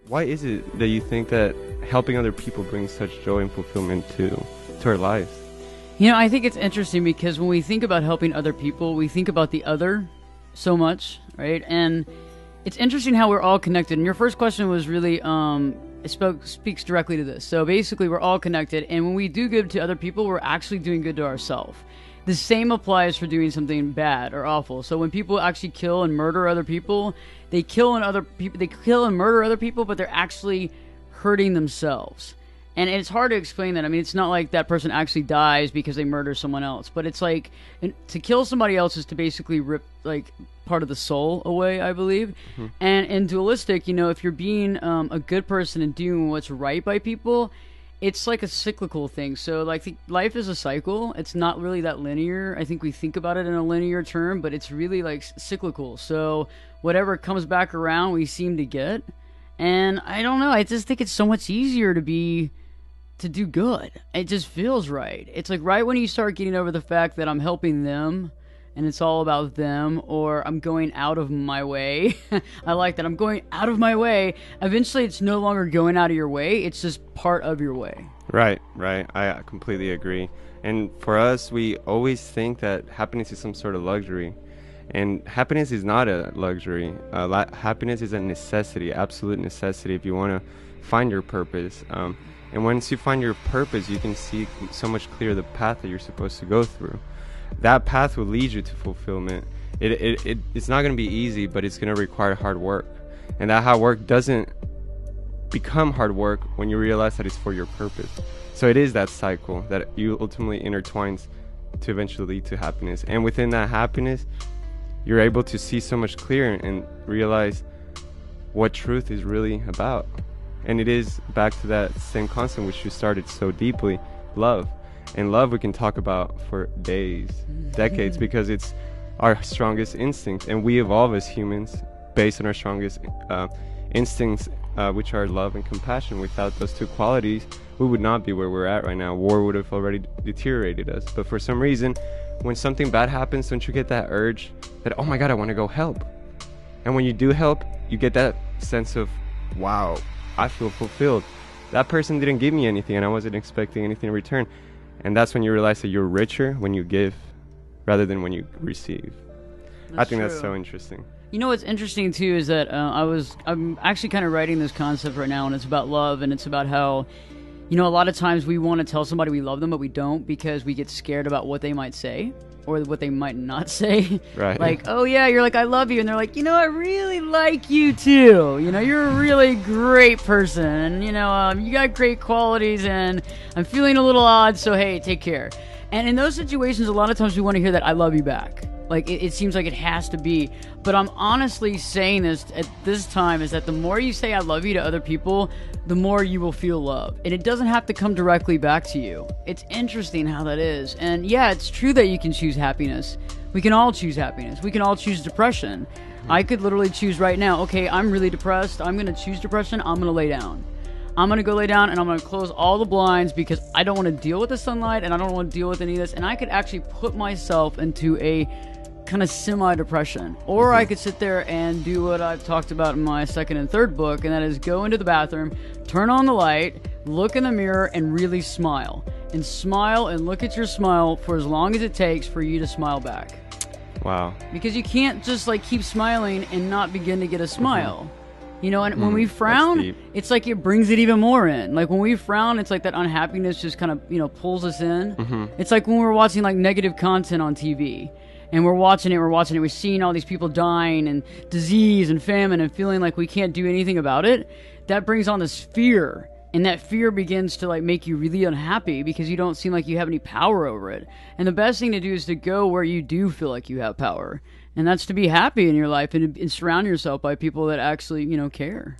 Why is it that you think that helping other people brings such joy and fulfillment to our lives? You know, I think it's interesting because when we think about helping other people, we think about the other so much, right? And it's interesting how we're all connected. And your first question was really speaks directly to this. So basically, we're all connected, and when we do good to other people, we're actually doing good to ourselves. The same applies for doing something bad or awful. So when people actually kill and murder other people, they kill and murder other people, but they're actually hurting themselves. And it's hard to explain that. I mean, it's not like that person actually dies because they murder someone else, but it's like to kill somebody else is to basically rip like part of the soul away, I believe. Mm-hmm. And in dualistic, you know, if you're being a good person and doing what's right by people, it's like a cyclical thing. So like life is a cycle. It's not really that linear. I think we think about it in a linear term, but it's really like cyclical. So whatever comes back around, we seem to get. And I don't know. I just think it's so much easier to do good. It just feels right. It's like right when you start getting over the fact that I'm helping them and it's all about them, or I'm going out of my way. I like that. I'm going out of my way. Eventually it's no longer going out of your way. It's just part of your way. Right. I completely agree. And for us, we always think that happiness is some sort of luxury. And happiness is not a luxury. Happiness is a necessity, absolute necessity if you want to find your purpose. And once you find your purpose, you can see so much clearer the path that you're supposed to go through. That path will lead you to fulfillment. It's not going to be easy, but it's going to require hard work. And that hard work doesn't become hard work when you realize that it's for your purpose. So it is that cycle that you ultimately intertwines to eventually lead to happiness. And within that happiness, you're able to see so much clearer and realize what truth is really about. And it is back to that same concept which you started so deeply, love. And love we can talk about for days, decades, because it's our strongest instinct. And we evolve as humans based on our strongest instincts, which are love and compassion. Without those two qualities, we would not be where we're at right now. War would have already deteriorated us. But for some reason, when something bad happens, don't you get that urge that, oh my God, I want to go help? And when you do help, you get that sense of, wow, I feel fulfilled. That person didn't give me anything and I wasn't expecting anything in return. And that's when you realize that you're richer when you give rather than when you receive. I think that's so interesting. You know what's interesting too is that I'm actually kind of writing this concept right now, and it's about love, and it's about how, you know, a lot of times we want to tell somebody we love them, but we don't because we get scared about what they might say or what they might not say. Right. Like, oh yeah, you're like, I love you. And they're like, you know, I really like you too. You know, you're a really great person. And, you know, you got great qualities and I'm feeling a little odd. So, hey, take care. And in those situations, a lot of times we want to hear that I love you back. Like, it seems like it has to be. But I'm honestly saying this at this time is that the more you say I love you to other people, the more you will feel love. And it doesn't have to come directly back to you. It's interesting how that is. And yeah, it's true that you can choose happiness. We can all choose happiness. We can all choose depression. I could literally choose right now, okay, I'm really depressed. I'm going to choose depression. I'm going to lay down. I'm going to go lay down and I'm going to close all the blinds because I don't want to deal with the sunlight and I don't want to deal with any of this. And I could actually put myself into a kind of semi-depression. Or I could sit there and do what I've talked about in my second and third book, and that is go into the bathroom, turn on the light, look in the mirror, and really smile. And smile and look at your smile for as long as it takes for you to smile back. Wow. Because you can't just like keep smiling and not begin to get a smile. You know, and when we frown, it's like it brings it even more in. Like when we frown, it's like that unhappiness just kind of, you know, pulls us in. It's like when we're watching like negative content on TV. And we're watching it, we're seeing all these people dying and disease and famine and feeling like we can't do anything about it. That brings on this fear. And that fear begins to like make you really unhappy because you don't seem like you have any power over it. And the best thing to do is to go where you do feel like you have power. And that's to be happy in your life and surround yourself by people that actually, you know, care.